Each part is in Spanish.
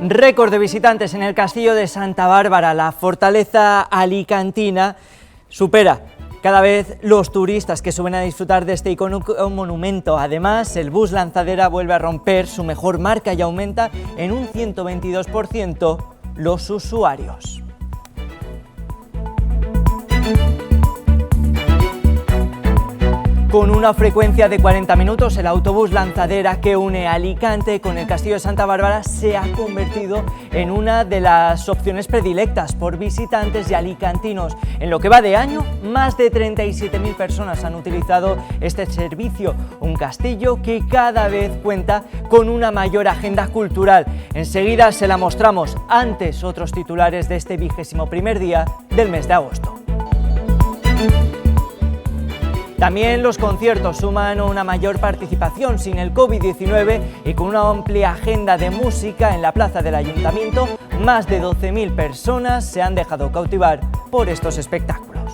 Récord de visitantes en el castillo de Santa Bárbara. La fortaleza alicantina supera cada vez los turistas que suben a disfrutar de este icónico monumento. Además, el bus lanzadera vuelve a romper su mejor marca y aumenta en un 122% los usuarios. Con una frecuencia de 40 minutos, el autobús lanzadera que une Alicante con el castillo de Santa Bárbara se ha convertido en una de las opciones predilectas por visitantes y alicantinos. En lo que va de año, más de 37.000 personas han utilizado este servicio, un castillo que cada vez cuenta con una mayor agenda cultural. Enseguida se la mostramos, antes otros titulares de este 21º día del mes de agosto. También los conciertos suman una mayor participación sin el COVID-19 y con una amplia agenda de música en la plaza del Ayuntamiento, más de 12.000 personas se han dejado cautivar por estos espectáculos.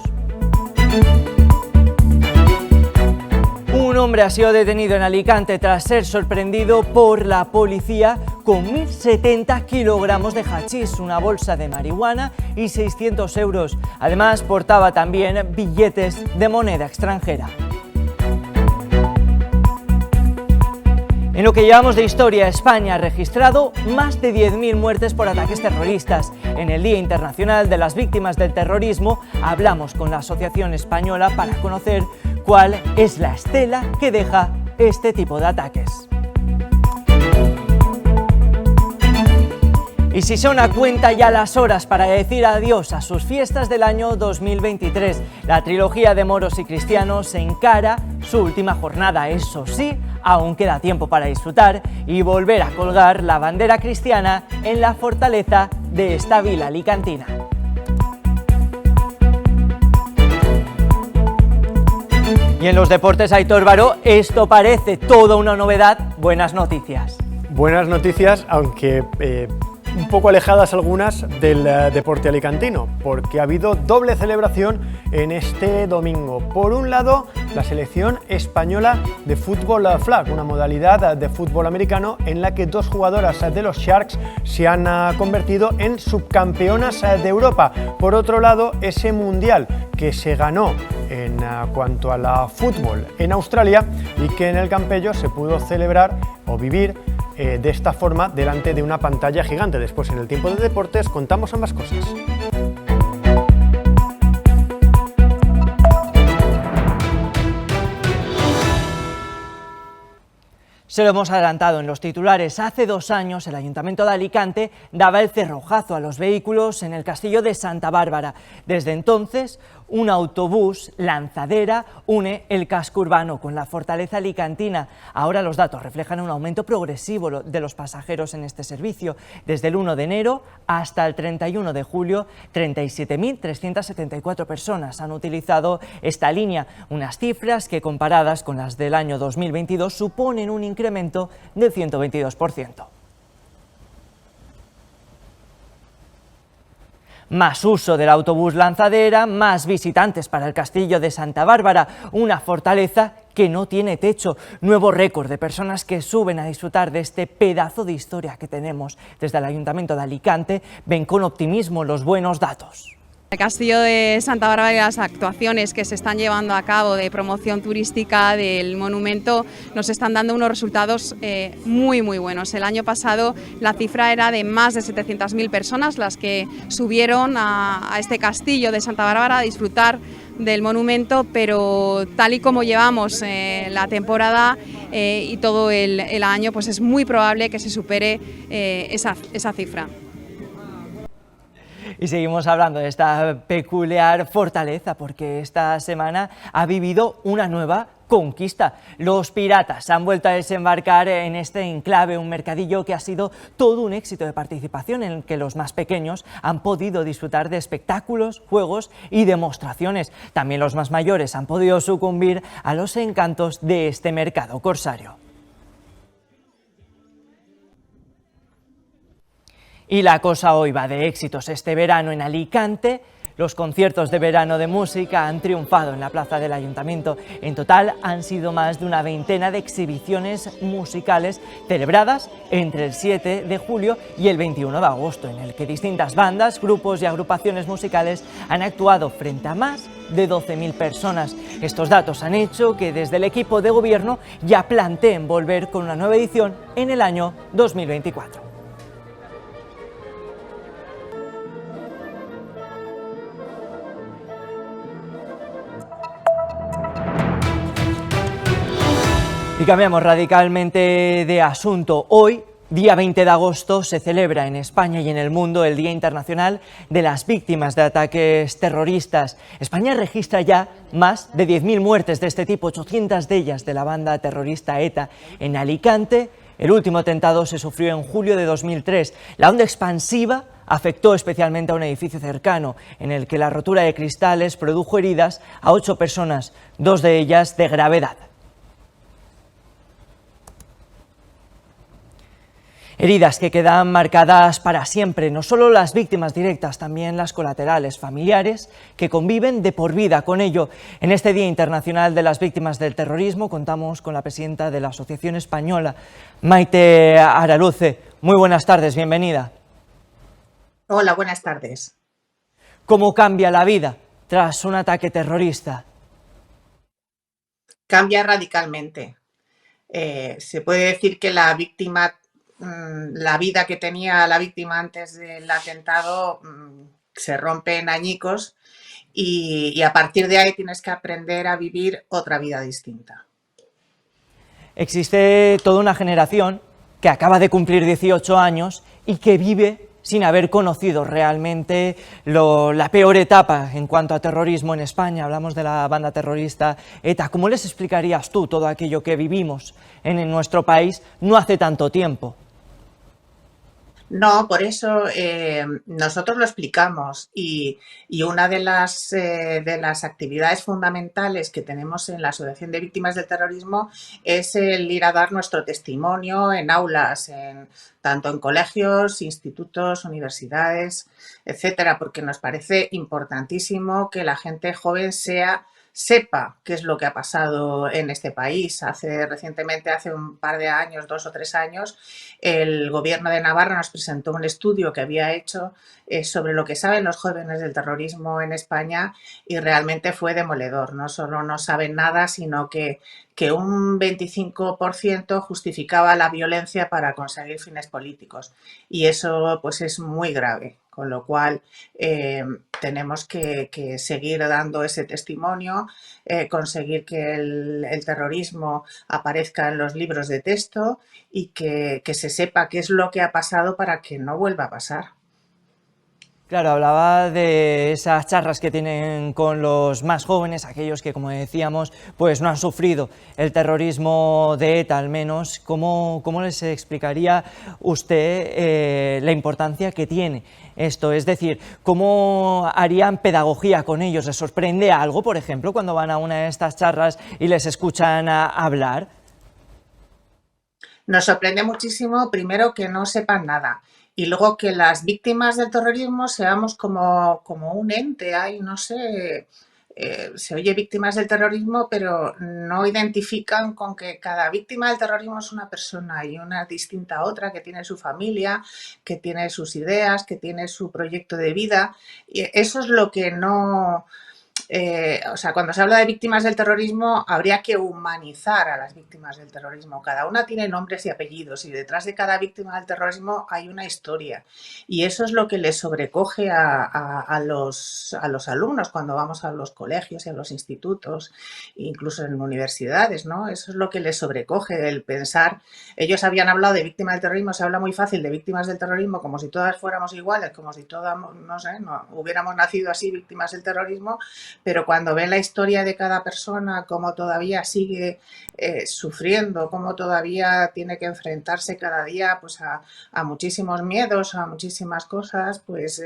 Un hombre ha sido detenido en Alicante tras ser sorprendido por la policía con 1.070 kilogramos de hachís, una bolsa de marihuana y 600 euros. Además, portaba también billetes de moneda extranjera. En lo que llevamos de historia, España ha registrado más de 10.000 muertes por ataques terroristas. En el Día Internacional de las Víctimas del Terrorismo hablamos con la Asociación Española para conocer cuál es la estela que deja este tipo de ataques. Y si son a cuenta ya las horas para decir adiós a sus fiestas del año 2023, la trilogía de moros y cristianos se encara su última jornada. Eso sí, aún queda tiempo para disfrutar y volver a colgar la bandera cristiana en la fortaleza de esta vila alicantina. Y en los deportes, Aitor Baró, esto parece toda una novedad. Buenas noticias. Buenas noticias, aunque un poco alejadas algunas del deporte alicantino, porque ha habido doble celebración en este domingo. Por un lado, la selección española de fútbol flag, una modalidad de fútbol americano en la que dos jugadoras de los Sharks se han convertido en subcampeonas de Europa. Por otro lado, ese mundial que se ganó en cuanto a la fútbol en Australia y que en el Campello se pudo celebrar o vivir de esta forma delante de una pantalla gigante. Después, en el tiempo de deportes, contamos ambas cosas. Se lo hemos adelantado en los titulares. Hace 2 años el Ayuntamiento de Alicante daba el cerrojazo a los vehículos en el castillo de Santa Bárbara. Desde entonces, un autobús lanzadera une el casco urbano con la fortaleza alicantina. Ahora los datos reflejan un aumento progresivo de los pasajeros en este servicio. Desde el 1 de enero hasta el 31 de julio, 37.374 personas han utilizado esta línea. Unas cifras que, comparadas con las del año 2022, suponen un incremento del 122%. Más uso del autobús lanzadera, más visitantes para el castillo de Santa Bárbara, una fortaleza que no tiene techo. Nuevo récord de personas que suben a disfrutar de este pedazo de historia que tenemos. Desde el Ayuntamiento de Alicante ven con optimismo los buenos datos. El castillo de Santa Bárbara y las actuaciones que se están llevando a cabo de promoción turística del monumento nos están dando unos resultados muy buenos. El año pasado la cifra era de más de 700.000 personas las que subieron a este castillo de Santa Bárbara a disfrutar del monumento, pero tal y como llevamos la temporada y todo el año, pues es muy probable que se supere esa cifra. Y seguimos hablando de esta peculiar fortaleza porque esta semana ha vivido una nueva conquista. Los piratas han vuelto a desembarcar en este enclave, un mercadillo que ha sido todo un éxito de participación en el que los más pequeños han podido disfrutar de espectáculos, juegos y demostraciones. También los más mayores han podido sucumbir a los encantos de este mercado corsario. Y la cosa hoy va de éxitos. Este verano en Alicante Los conciertos de verano de música han triunfado en la plaza del Ayuntamiento. En total han sido más de una veintena de exhibiciones musicales celebradas entre el 7 de julio y el 21 de agosto, en el que distintas bandas, grupos y agrupaciones musicales han actuado frente a más de 12.000 personas. Estos datos han hecho que desde el equipo de gobierno ya planteen volver con una nueva edición en el año 2024. Y cambiamos radicalmente de asunto. Hoy, día 20 de agosto, se celebra en España y en el mundo el Día Internacional de las Víctimas de Ataques Terroristas. España registra ya más de 10.000 muertes de este tipo, 800 de ellas de la banda terrorista ETA. En Alicante, el último atentado se sufrió en julio de 2003. La onda expansiva afectó especialmente a un edificio cercano, en el que la rotura de cristales produjo heridas a 8 personas, 2 de ellas de gravedad. Heridas que quedan marcadas para siempre, no solo las víctimas directas, también las colaterales, familiares que conviven de por vida con ello. En este Día Internacional de las Víctimas del Terrorismo contamos con la presidenta de la Asociación Española, Maite Araluce. Muy buenas tardes, bienvenida. Hola, buenas tardes. ¿Cómo cambia la vida tras un ataque terrorista? Cambia radicalmente. Se puede decir que la vida que tenía la víctima antes del atentado se rompe en añicos y a partir de ahí tienes que aprender a vivir otra vida distinta. Existe toda una generación que acaba de cumplir 18 años y que vive sin haber conocido realmente la peor etapa en cuanto a terrorismo en España. Hablamos de la banda terrorista ETA. ¿Cómo les explicarías tú todo aquello que vivimos en nuestro país no hace tanto tiempo? No, por eso nosotros lo explicamos y una de las actividades fundamentales que tenemos en la Asociación de Víctimas del Terrorismo es el ir a dar nuestro testimonio en aulas, tanto en colegios, institutos, universidades, etcétera, porque nos parece importantísimo que la gente joven sepa qué es lo que ha pasado en este país. Recientemente, hace un par de años, 2 o 3 años, el Gobierno de Navarra nos presentó un estudio que había hecho sobre lo que saben los jóvenes del terrorismo en España y realmente fue demoledor. No solo no saben nada, sino que un 25% justificaba la violencia para conseguir fines políticos y eso pues es muy grave. Con lo cual tenemos que seguir dando ese testimonio, conseguir que el terrorismo aparezca en los libros de texto y que se sepa qué es lo que ha pasado para que no vuelva a pasar. Claro, hablaba de esas charlas que tienen con los más jóvenes, aquellos que, como decíamos, pues no han sufrido el terrorismo de ETA, al menos. ¿Cómo les explicaría usted la importancia que tiene esto? Es decir, ¿cómo harían pedagogía con ellos? ¿Les sorprende algo, por ejemplo, cuando van a una de estas charlas y les escuchan hablar? Nos sorprende muchísimo, primero, que no sepan nada. Y luego que las víctimas del terrorismo seamos como un ente, no sé, se oye víctimas del terrorismo, pero no identifican con que cada víctima del terrorismo es una persona y una distinta a otra, que tiene su familia, que tiene sus ideas, que tiene su proyecto de vida. Y eso es lo que no... cuando se habla de víctimas del terrorismo, habría que humanizar a las víctimas del terrorismo. Cada una tiene nombres y apellidos y detrás de cada víctima del terrorismo hay una historia. Y eso es lo que les sobrecoge a los alumnos cuando vamos a los colegios y a los institutos, incluso en universidades, ¿no? Eso es lo que les sobrecoge, el pensar. Ellos habían hablado de víctimas del terrorismo, se habla muy fácil de víctimas del terrorismo como si todas fuéramos iguales, como si todas, no sé, no hubiéramos nacido así víctimas del terrorismo. Pero cuando ven la historia de cada persona, cómo todavía sigue sufriendo, cómo todavía tiene que enfrentarse cada día pues, a muchísimos miedos, a muchísimas cosas, pues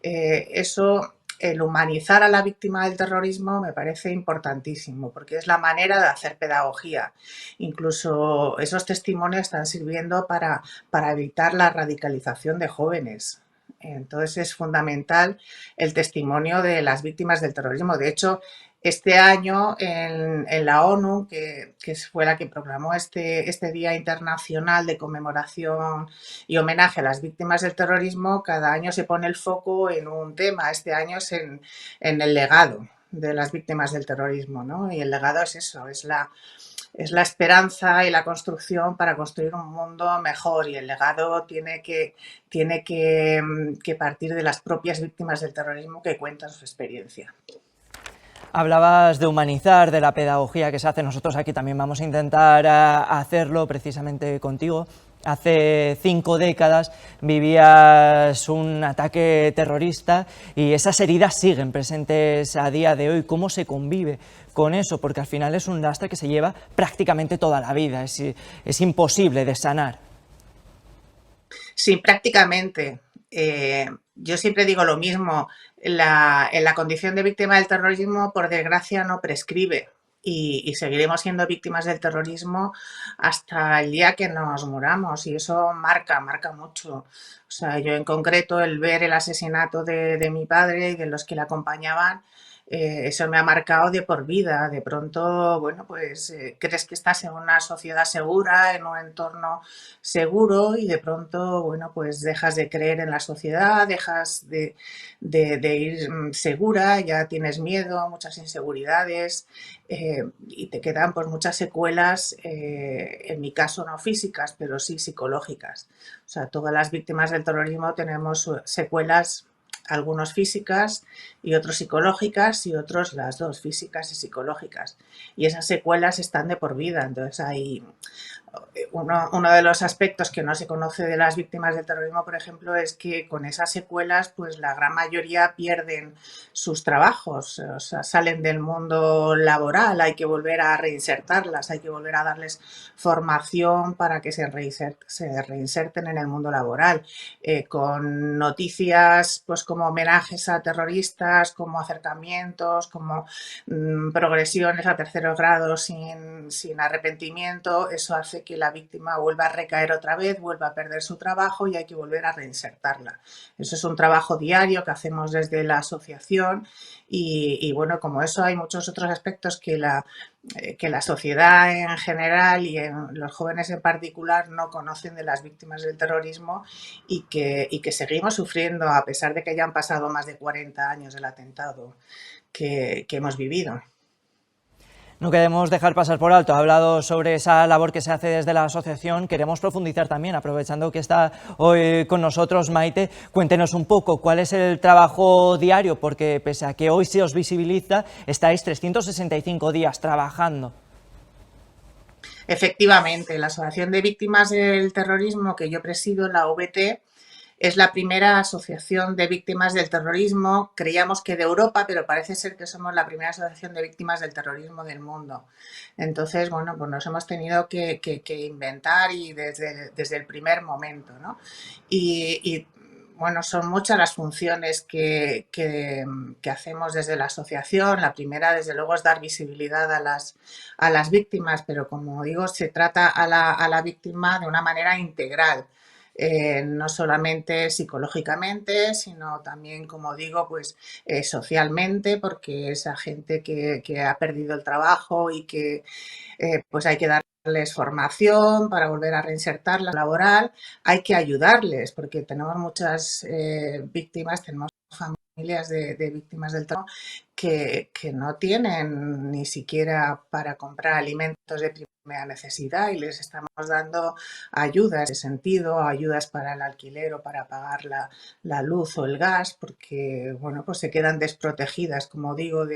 eso, el humanizar a la víctima del terrorismo me parece importantísimo, porque es la manera de hacer pedagogía. Incluso esos testimonios están sirviendo para evitar la radicalización de jóvenes. Entonces es fundamental el testimonio de las víctimas del terrorismo. De hecho, este año en la ONU, que fue la que proclamó este Día Internacional de Conmemoración y Homenaje a las Víctimas del Terrorismo, cada año se pone el foco en un tema. Este año es en el legado de las víctimas del terrorismo, ¿no? Y el legado es eso, es la esperanza y la construcción para construir un mundo mejor, y el legado tiene que partir de las propias víctimas del terrorismo que cuentan su experiencia. Hablabas de humanizar, de la pedagogía que se hace. Nosotros aquí también vamos a intentar hacerlo precisamente contigo. Hace 5 décadas vivías un ataque terrorista y esas heridas siguen presentes a día de hoy. ¿Cómo se convive con eso? Porque al final es un lastre que se lleva prácticamente toda la vida, es imposible de sanar. Sí, prácticamente. Yo siempre digo lo mismo, en la condición de víctima del terrorismo, por desgracia, no prescribe, y seguiremos siendo víctimas del terrorismo hasta el día que nos muramos, y eso marca mucho. O sea, yo en concreto, el ver el asesinato de mi padre y de los que le acompañaban, eso me ha marcado de por vida. De pronto, bueno, pues crees que estás en una sociedad segura, en un entorno seguro, y de pronto, bueno, pues dejas de creer en la sociedad, dejas de ir segura, ya tienes miedo, muchas inseguridades, y te quedan pues muchas secuelas, en mi caso no físicas, pero sí psicológicas. O sea, todas las víctimas del terrorismo tenemos secuelas, algunos físicas y otros psicológicas, y otros las dos, físicas y psicológicas. Y esas secuelas están de por vida. Entonces hay uno de los aspectos que no se conoce de las víctimas del terrorismo, por ejemplo, es que con esas secuelas, pues la gran mayoría pierden sus trabajos, o sea, salen del mundo laboral, hay que volver a reinsertarlas, hay que volver a darles formación para que se reinserten en el mundo laboral, con noticias pues como homenajes a terroristas, como acercamientos, como progresiones a terceros grados sin arrepentimiento. Eso hace que la víctima vuelva a recaer otra vez, vuelva a perder su trabajo, y hay que volver a reinsertarla. Eso es un trabajo diario que hacemos desde la asociación, y bueno, como eso hay muchos otros aspectos que la sociedad en general y en los jóvenes en particular no conocen de las víctimas del terrorismo, y que seguimos sufriendo a pesar de que ya han pasado más de 40 años del atentado que hemos vivido. No queremos dejar pasar por alto, ha hablado sobre esa labor que se hace desde la asociación. Queremos profundizar también, aprovechando que está hoy con nosotros Maite. Cuéntenos un poco cuál es el trabajo diario, porque pese a que hoy se os visibiliza, estáis 365 días trabajando. Efectivamente, la Asociación de Víctimas del Terrorismo que yo presido, la OVT, es la primera asociación de víctimas del terrorismo, creíamos que de Europa, pero parece ser que somos la primera asociación de víctimas del terrorismo del mundo. Entonces, bueno, pues nos hemos tenido que inventar, y desde el primer momento, ¿no? Y bueno, son muchas las funciones que hacemos desde la asociación. La primera, desde luego, es dar visibilidad a las víctimas, pero como digo, se trata a la víctima de una manera integral. No solamente psicológicamente, sino también, como digo, pues socialmente, porque esa gente que ha perdido el trabajo y que pues hay que darles formación para volver a reinsertarla laboral, hay que ayudarles, porque tenemos muchas víctimas, tenemos familias de víctimas del terrorismo que no tienen ni siquiera para comprar alimentos de primera necesidad, y les estamos dando ayudas de sentido, ayudas para el alquiler o para pagar la luz o el gas, porque bueno, pues se quedan desprotegidas, como digo,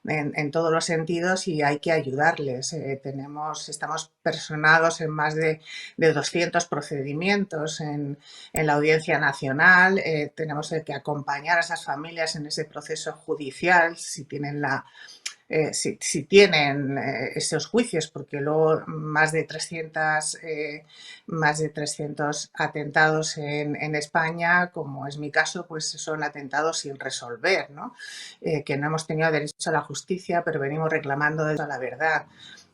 en todos los sentidos, y hay que ayudarles. Estamos personados en más de 200 procedimientos en la Audiencia Nacional. Tenemos que acompañar a esas familias en ese proceso judicial, si tienen si tienen esos juicios, porque luego más de 300 atentados en España, como es mi caso, pues son atentados sin resolver, ¿no? Que no hemos tenido derecho a la justicia, pero venimos reclamando derecho a la verdad.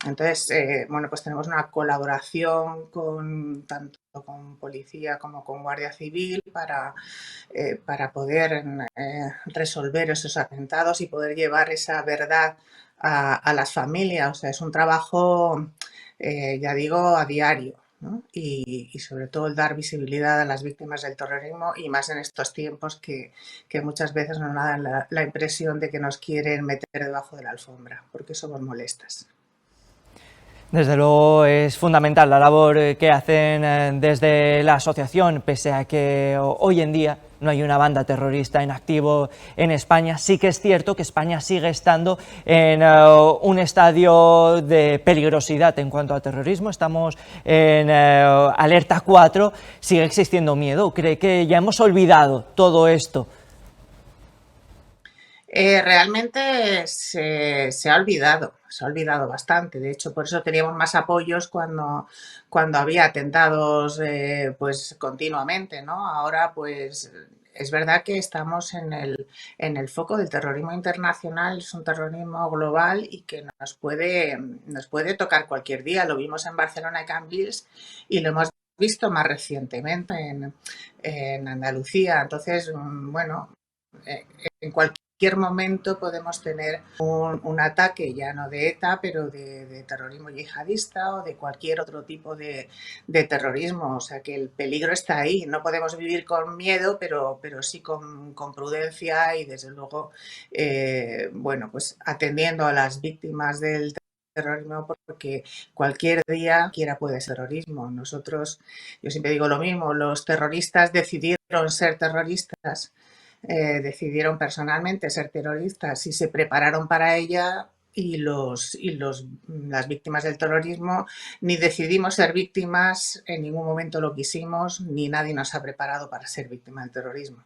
Entonces, bueno, pues tenemos una colaboración con tanto con policía como con Guardia Civil para poder resolver esos atentados y poder llevar esa verdad a las familias. O sea, es un trabajo, ya digo, a diario, ¿no? Y sobre todo el dar visibilidad a las víctimas del terrorismo, y más en estos tiempos que muchas veces nos dan la impresión de que nos quieren meter debajo de la alfombra porque somos molestas. Desde luego es fundamental la labor que hacen desde la asociación, pese a que hoy en día no hay una banda terrorista en activo en España. Sí que es cierto que España sigue estando en un estadio de peligrosidad en cuanto a terrorismo. Estamos en alerta 4, sigue existiendo miedo. ¿Cree que ya hemos olvidado todo esto? Realmente se ha olvidado bastante. De hecho, por eso teníamos más apoyos cuando había atentados pues continuamente, ¿no? Ahora pues es verdad que estamos en el foco del terrorismo internacional. Es un terrorismo global y que nos puede tocar cualquier día. Lo vimos en Barcelona y Cambrils y lo hemos visto más recientemente en Andalucía. Entonces, bueno, en cualquier momento podemos tener un ataque, ya no de ETA, pero de terrorismo yihadista o de cualquier otro tipo de terrorismo. O sea que el peligro está ahí. No podemos vivir con miedo, pero sí con prudencia y desde luego, bueno, pues atendiendo a las víctimas del terrorismo, porque cualquier día quiera puede ser terrorismo. Yo siempre digo lo mismo, los terroristas decidieron ser terroristas. Decidieron personalmente ser terroristas y se prepararon para ella, y las víctimas del terrorismo ni decidimos ser víctimas, en ningún momento lo quisimos, ni nadie nos ha preparado para ser víctima del terrorismo.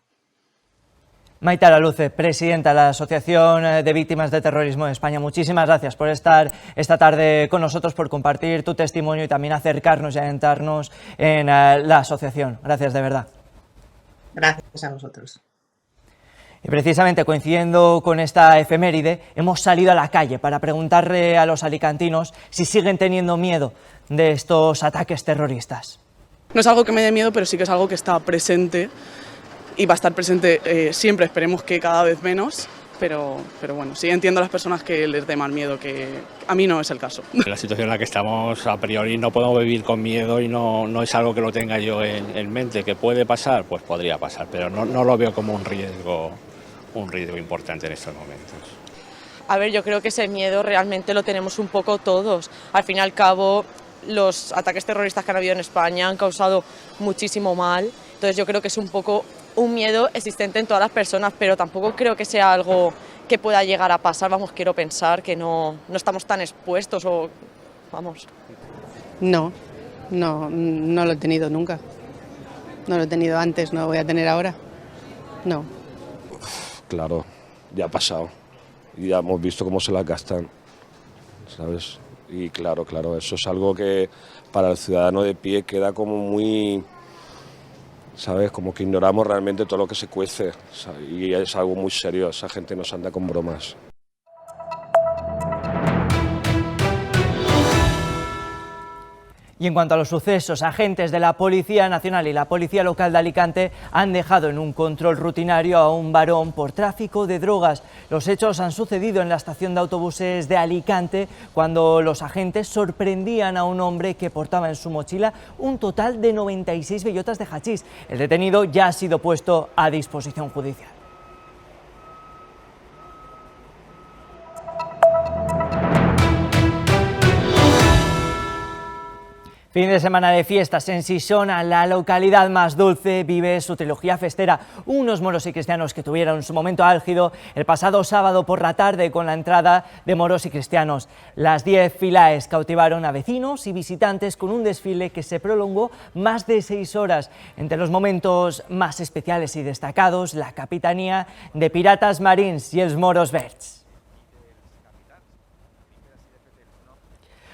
Maite Araluce, presidenta de la Asociación de Víctimas de Terrorismo de España, muchísimas gracias por estar esta tarde con nosotros, por compartir tu testimonio y también acercarnos y adentrarnos en la asociación. Gracias de verdad. Gracias a vosotros. Y precisamente coincidiendo con esta efeméride, hemos salido a la calle para preguntarle a los alicantinos si siguen teniendo miedo de estos ataques terroristas. No es algo que me dé miedo, pero sí que es algo que está presente y va a estar presente siempre, esperemos que cada vez menos, pero bueno, sí entiendo a las personas que les dé más miedo, que a mí no es el caso. En la situación en la que estamos, a priori no podemos vivir con miedo y no es algo que lo tenga yo en mente. ¿Que puede pasar? Pues podría pasar, pero no lo veo como un riesgo importante en estos momentos. A ver, yo creo que ese miedo realmente lo tenemos un poco todos. Al fin y al cabo, los ataques terroristas que han habido en España han causado muchísimo mal. Entonces yo creo que es un poco un miedo existente en todas las personas, pero tampoco creo que sea algo que pueda llegar a pasar. Vamos, quiero pensar que no estamos tan expuestos o... vamos. No lo he tenido nunca. No lo he tenido antes, no lo voy a tener ahora. No. Claro, ya ha pasado. Y ya hemos visto cómo se las gastan, ¿sabes? Y claro, eso es algo que para el ciudadano de pie queda como muy... ¿sabes? Como que ignoramos realmente todo lo que se cuece, ¿sabes? Y es algo muy serio, esa gente nos anda con bromas. Y en cuanto a los sucesos, agentes de la Policía Nacional y la Policía Local de Alicante han dejado en un control rutinario a un varón por tráfico de drogas. Los hechos han sucedido en la estación de autobuses de Alicante, cuando los agentes sorprendían a un hombre que portaba en su mochila un total de 96 bellotas de hachís. El detenido ya ha sido puesto a disposición judicial. Fin de semana de fiestas en Sisona, la localidad más dulce, vive su trilogía festera. Unos moros y cristianos que tuvieron su momento álgido el pasado sábado por la tarde con la entrada de moros y cristianos. Las 10 filaes cautivaron a vecinos y visitantes con un desfile que se prolongó más de 6 horas. Entre los momentos más especiales y destacados, la capitanía de Piratas Marins y els Moros Verds.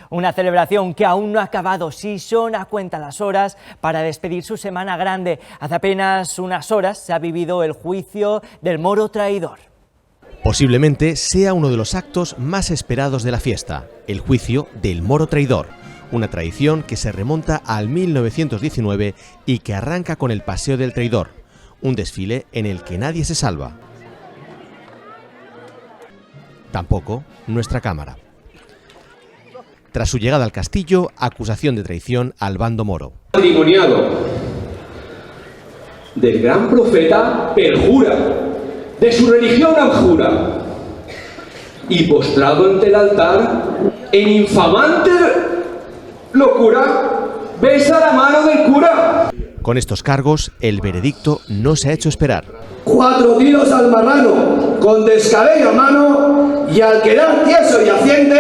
Una celebración que aún no ha acabado. Sisona cuenta las horas para despedir su semana grande. Hace apenas unas horas se ha vivido el juicio del moro traidor. Posiblemente sea uno de los actos más esperados de la fiesta, el juicio del moro traidor. una tradición que se remonta al 1919 y que arranca con el Paseo del Traidor, un desfile en el que nadie se salva. Tampoco nuestra cámara. Tras su llegada al castillo, acusación de traición al bando moro. Matrimoniado del gran profeta perjura, de su religión abjura, y postrado ante el altar, en infamante locura, besa la mano del cura. Con estos cargos, el veredicto no se ha hecho esperar. 4 tiros al marrano, con descabello a mano, y al quedar tieso y yaciente,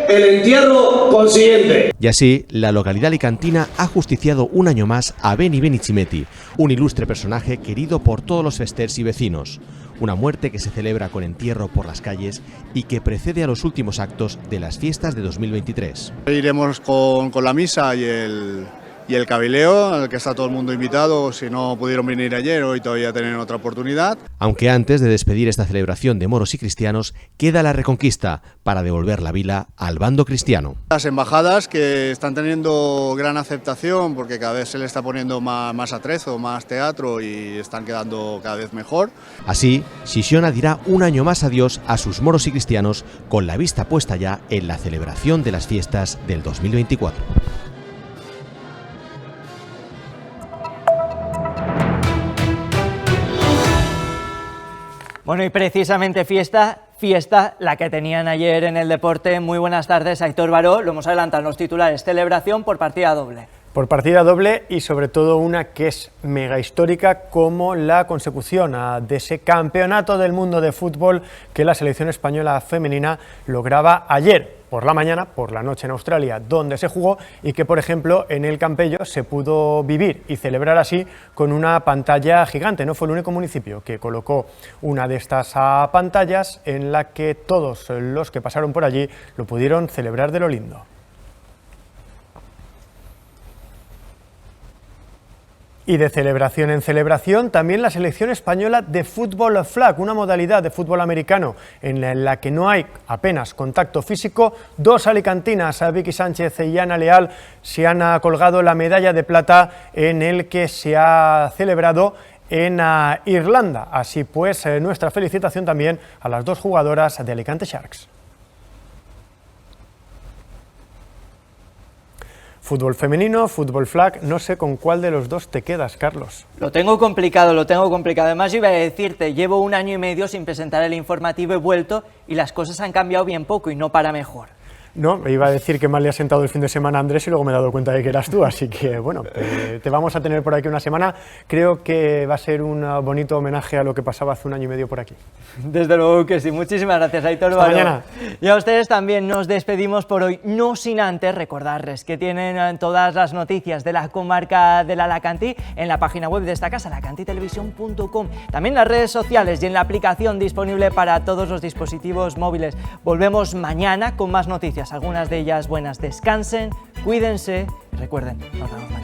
el entierro consiguiente. Y así, la localidad alicantina ha justiciado un año más a Beni Benichimetti, un ilustre personaje querido por todos los festers y vecinos. Una muerte que se celebra con entierro por las calles y que precede a los últimos actos de las fiestas de 2023. Iremos con la misa y el cabileo, al que está todo el mundo invitado. Si no pudieron venir ayer, hoy todavía tienen otra oportunidad. Aunque antes de despedir esta celebración de moros y cristianos, queda la Reconquista para devolver la vila al bando cristiano. Las embajadas, que están teniendo gran aceptación porque cada vez se le está poniendo más atrezo, más teatro, y están quedando cada vez mejor. Así, Xixona dirá un año más adiós a sus moros y cristianos, con la vista puesta ya en la celebración de las fiestas del 2024. Bueno, y precisamente fiesta la que tenían ayer en el deporte. Muy buenas tardes, Aitor Baró. Lo hemos adelantado en los titulares. Celebración por partida doble. Por partida doble, y sobre todo una que es mega histórica, como la consecución de ese campeonato del mundo de fútbol que la selección española femenina lograba ayer por la mañana, por la noche en Australia, donde se jugó, y que, por ejemplo, en el Campello se pudo vivir y celebrar así con una pantalla gigante. No fue el único municipio que colocó una de estas pantallas, en la que todos los que pasaron por allí lo pudieron celebrar de lo lindo. Y de celebración en celebración, también la selección española de fútbol flag, una modalidad de fútbol americano en la que no hay apenas contacto físico. 2 alicantinas, Vicky Sánchez y Ana Leal, se han colgado la medalla de plata en el que se ha celebrado en Irlanda. Así pues, nuestra felicitación también a las 2 jugadoras de Alicante Sharks. Fútbol femenino, fútbol flag, no sé con cuál de los dos te quedas, Carlos. Lo tengo complicado. Además, yo iba a decirte, llevo 1 año y medio sin presentar el informativo, he vuelto y las cosas han cambiado bien poco y no para mejor. No, me iba a decir que mal le ha sentado el fin de semana a Andrés y luego me he dado cuenta de que eras tú, así que bueno, te vamos a tener por aquí una semana. Creo que va a ser un bonito homenaje a lo que pasaba hace 1 año y medio por aquí. Desde luego que sí. Muchísimas gracias, Aitor Baró. Hasta mañana. Y a ustedes también nos despedimos por hoy, no sin antes recordarles que tienen todas las noticias de la comarca del Alacantí en la página web de esta casa, alacantitelevisión.com, también en las redes sociales y en la aplicación disponible para todos los dispositivos móviles. Volvemos mañana con más noticias, algunas de ellas buenas. Descansen, cuídense y recuerden, nos vemos mañana.